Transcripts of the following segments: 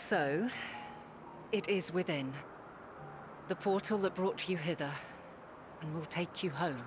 So, it is within. The portal that brought you hither, and will take you home.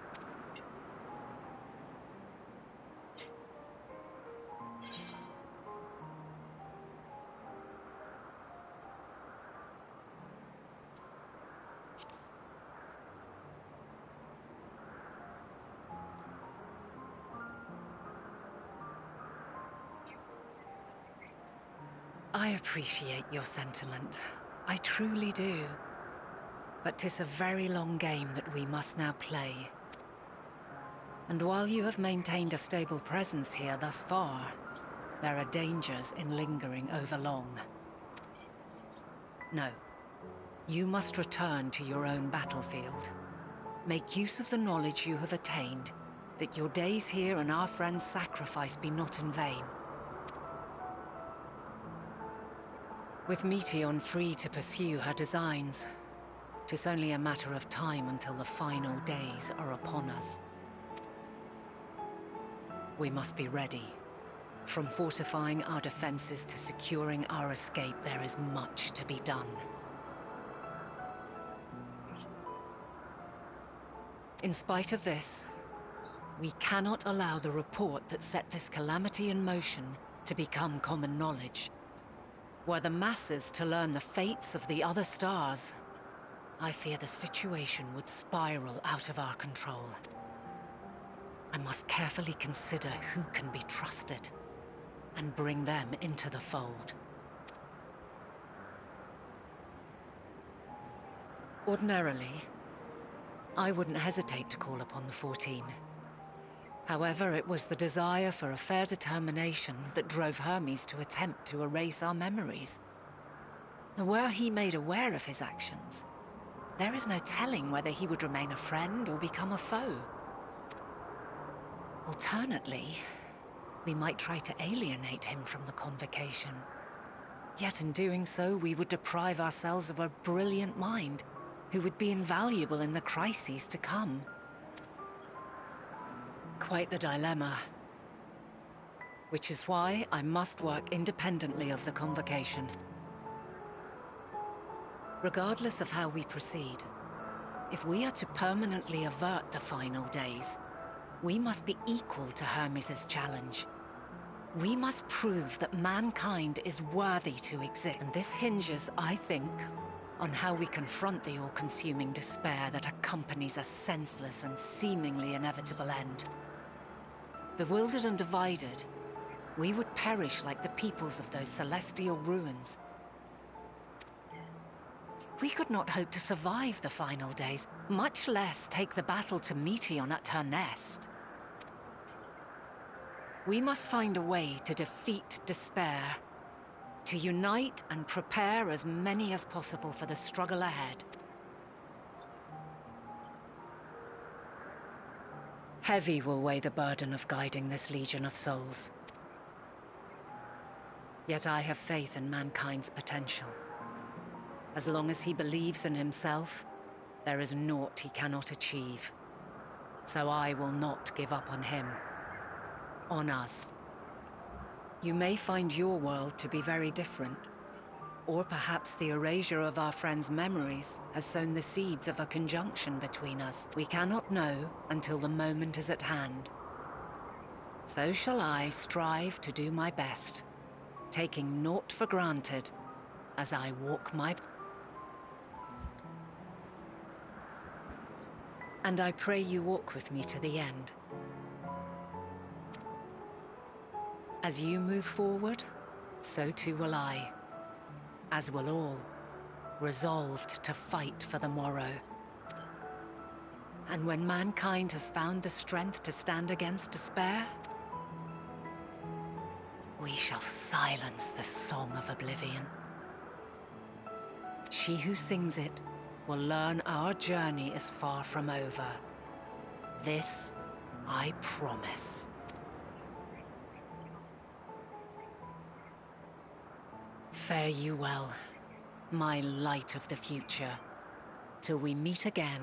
I appreciate your sentiment. I truly do. But 'tis a very long game that we must now play. And while you have maintained a stable presence here thus far, there are dangers in lingering over long. No. You must return to your own battlefield. Make use of the knowledge you have attained, that your days here and our friends' sacrifice be not in vain. With Meteion free to pursue her designs, 'tis only a matter of time until the final days are upon us. We must be ready. From fortifying our defenses to securing our escape, there is much to be done. In spite of this, we cannot allow the report that set this calamity in motion to become common knowledge. Were the masses to learn the fates of the other stars, I fear the situation would spiral out of our control. I must carefully consider who can be trusted and bring them into the fold. Ordinarily, I wouldn't hesitate to call upon the 14. However, it was the desire for a fair determination that drove Hermes to attempt to erase our memories. And were he made aware of his actions, there is no telling whether he would remain a friend or become a foe. Alternately, we might try to alienate him from the convocation. Yet in doing so, we would deprive ourselves of a brilliant mind who would be invaluable in the crises to come. Quite the dilemma. Which is why I must work independently of the convocation. Regardless of how we proceed, if we are to permanently avert the final days, we must be equal to Hermes' challenge. We must prove that mankind is worthy to exist. And this hinges, I think, on how we confront the all-consuming despair that accompanies a senseless and seemingly inevitable end. Bewildered and divided, we would perish like the peoples of those celestial ruins. We could not hope to survive the final days, much less take the battle to Meteion at her nest. We must find a way to defeat despair, to unite and prepare as many as possible for the struggle ahead. Heavy will weigh the burden of guiding this legion of souls. Yet I have faith in mankind's potential. As long as he believes in himself, there is naught he cannot achieve. So I will not give up on him. On us. You may find your world to be very different. Or perhaps the erasure of our friends' memories has sown the seeds of a conjunction between us. We cannot know until the moment is at hand. So shall I strive to do my best, taking naught for granted as I walk my... And I pray you walk with me to the end. As you move forward, so too will I. As will all, resolved to fight for the morrow. And when mankind has found the strength to stand against despair, we shall silence the song of oblivion. She who sings it will learn our journey is far from over. This I promise. Fare you well, my light of the future, till we meet again.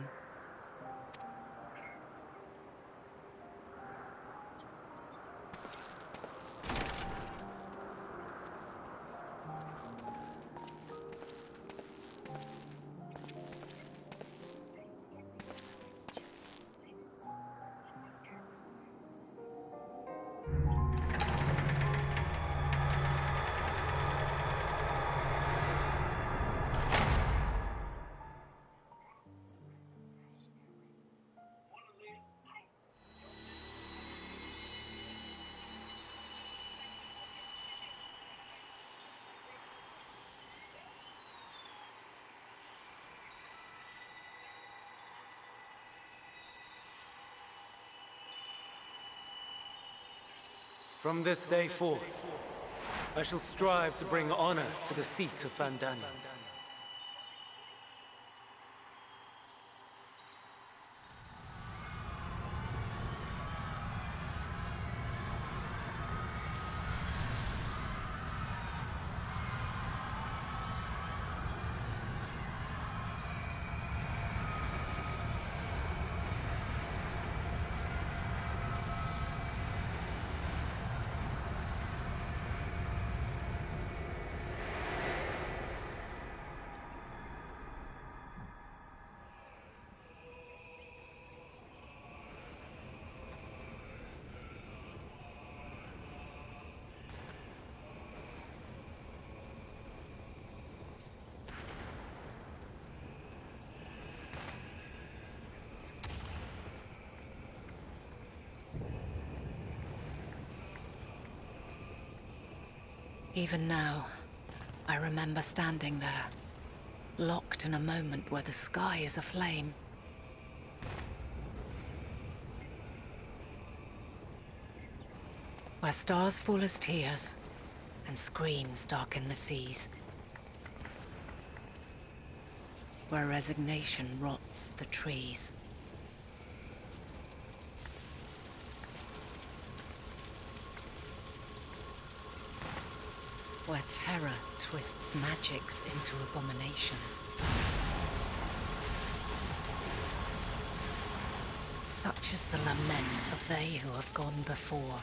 From this day forth, I shall strive to bring honor to the seat of Vandana. Even now, I remember standing there, locked in a moment where the sky is aflame. Where stars fall as tears, and screams darken the seas. Where resignation rots the trees. Where terror twists magics into abominations. Such is the lament of they who have gone before.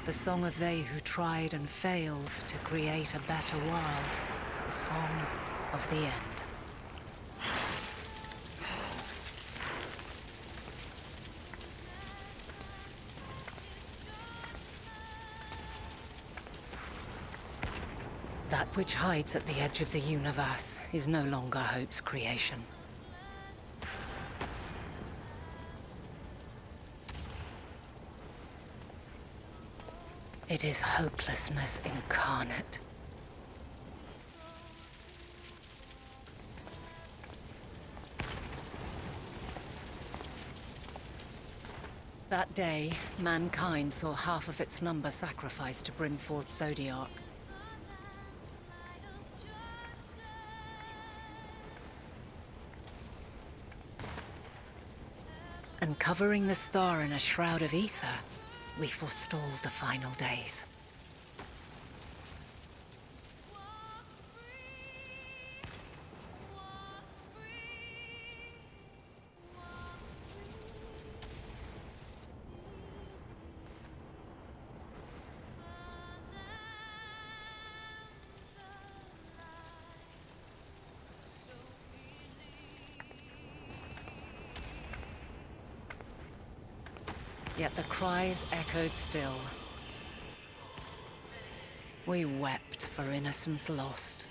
The song of they who tried and failed to create a better world. The song of the end. That which hides at the edge of the universe is no longer hope's creation. It is hopelessness incarnate. That day, mankind saw half of its number sacrificed to bring forth Zodiark. And covering the star in a shroud of ether, we forestalled the final days. Yet the cries echoed still. We wept for innocence lost,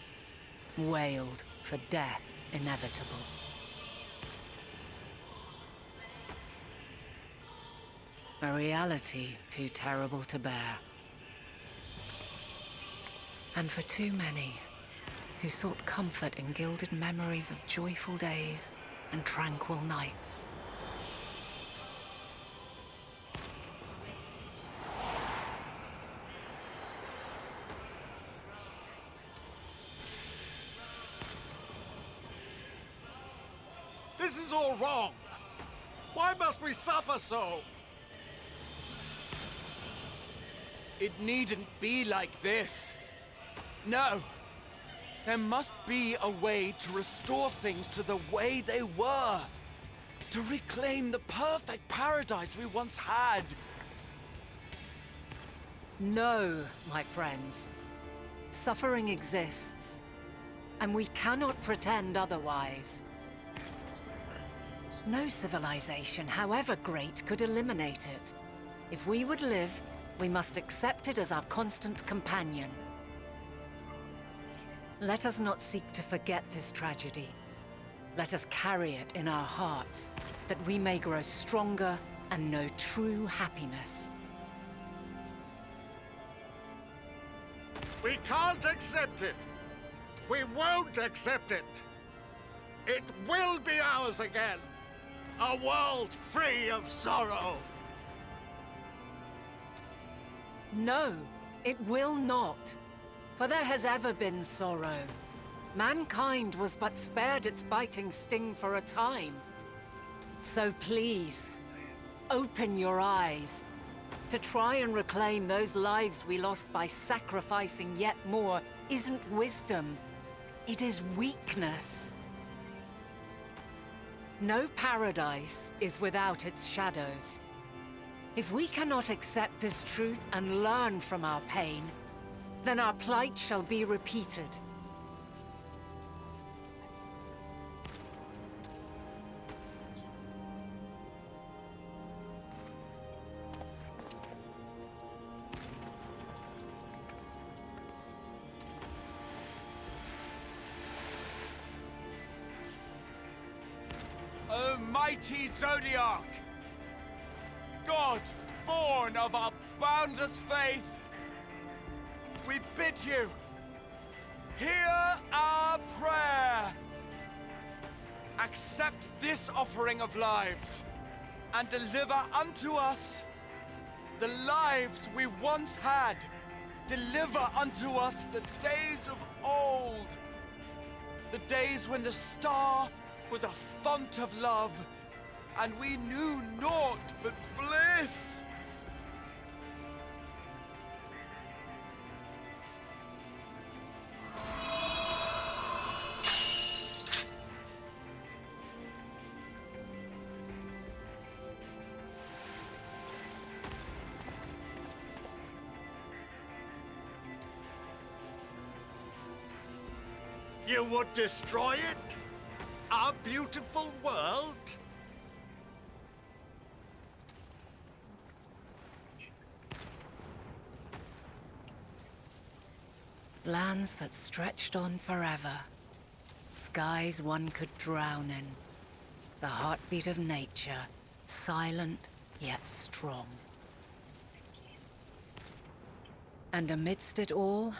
wailed for death inevitable. A reality too terrible to bear. And for too many who sought comfort in gilded memories of joyful days and tranquil nights. This is all wrong! Why must we suffer so? It needn't be like this. No. There must be a way to restore things to the way they were. To reclaim the perfect paradise we once had. No, my friends. Suffering exists, and we cannot pretend otherwise. No civilization, however great, could eliminate it. If we would live, we must accept it as our constant companion. Let us not seek to forget this tragedy. Let us carry it in our hearts, that we may grow stronger and know true happiness. We can't accept it! We won't accept it! It will be ours again! A world free of sorrow! No, it will not. For there has ever been sorrow. Mankind was but spared its biting sting for a time. So please, open your eyes. To try and reclaim those lives we lost by sacrificing yet more isn't wisdom. It is weakness. No paradise is without its shadows. If we cannot accept this truth and learn from our pain, then our plight shall be repeated. O mighty Zodiac! God, born of our boundless faith, we bid you, hear our prayer. Accept this offering of lives, and deliver unto us the lives we once had. Deliver unto us the days of old, the days when the star was a font of love, and we knew naught but bliss. You would destroy it? Our beautiful world? Lands that stretched on forever. Skies one could drown in. The heartbeat of nature, silent yet strong. And amidst it all,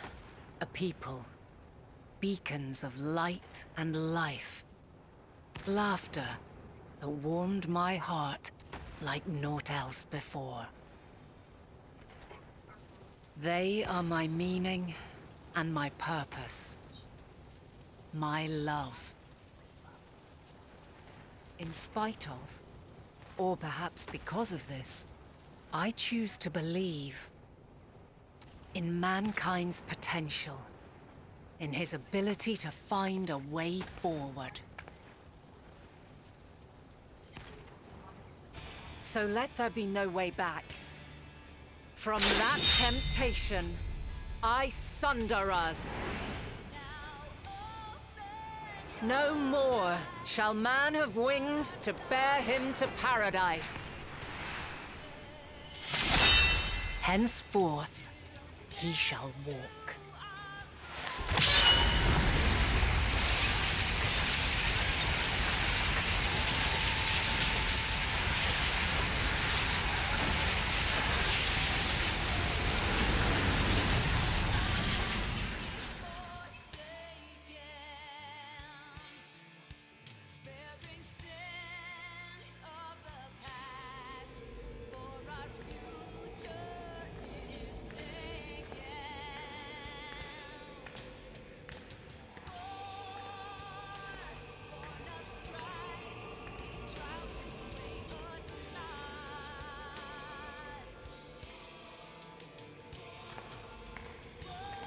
a people. Beacons of light and life. Laughter that warmed my heart like naught else before. They are my meaning and my purpose. My love. In spite of, or perhaps because of this, I choose to believe in mankind's potential, in his ability to find a way forward. So let there be no way back. From that temptation, I sunder us. No more shall man have wings to bear him to paradise. Henceforth, he shall walk.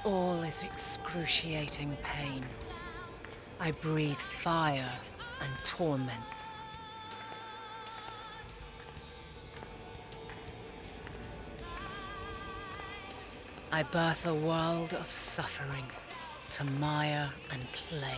All is excruciating pain. I breathe fire and torment. I birth a world of suffering to mire and plague.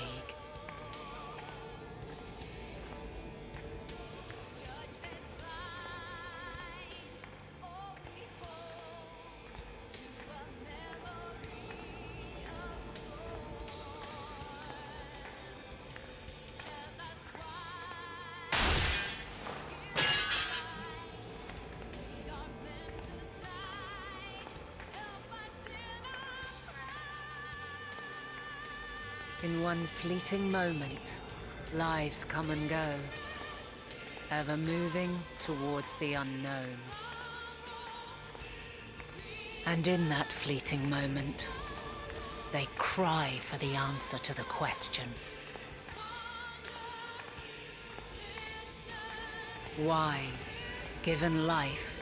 In one fleeting moment, lives come and go, ever moving towards the unknown. And in that fleeting moment, they cry for the answer to the question. Why, given life,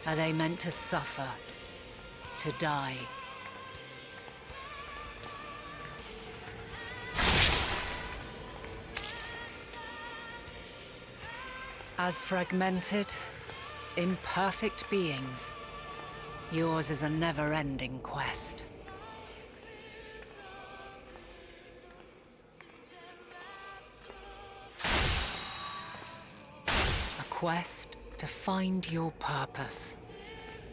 are they meant to suffer, to die? As fragmented, imperfect beings, yours is a never-ending quest. A quest to find your purpose,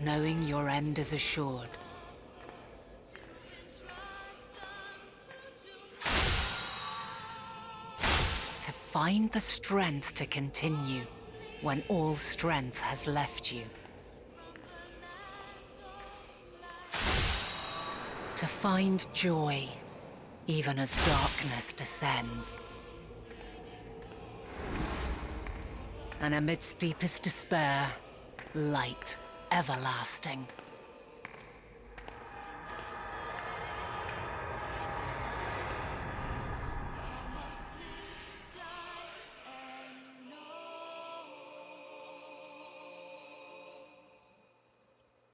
knowing your end is assured. To find the strength to continue when all strength has left you. To find joy, even as darkness descends. And amidst deepest despair, light everlasting.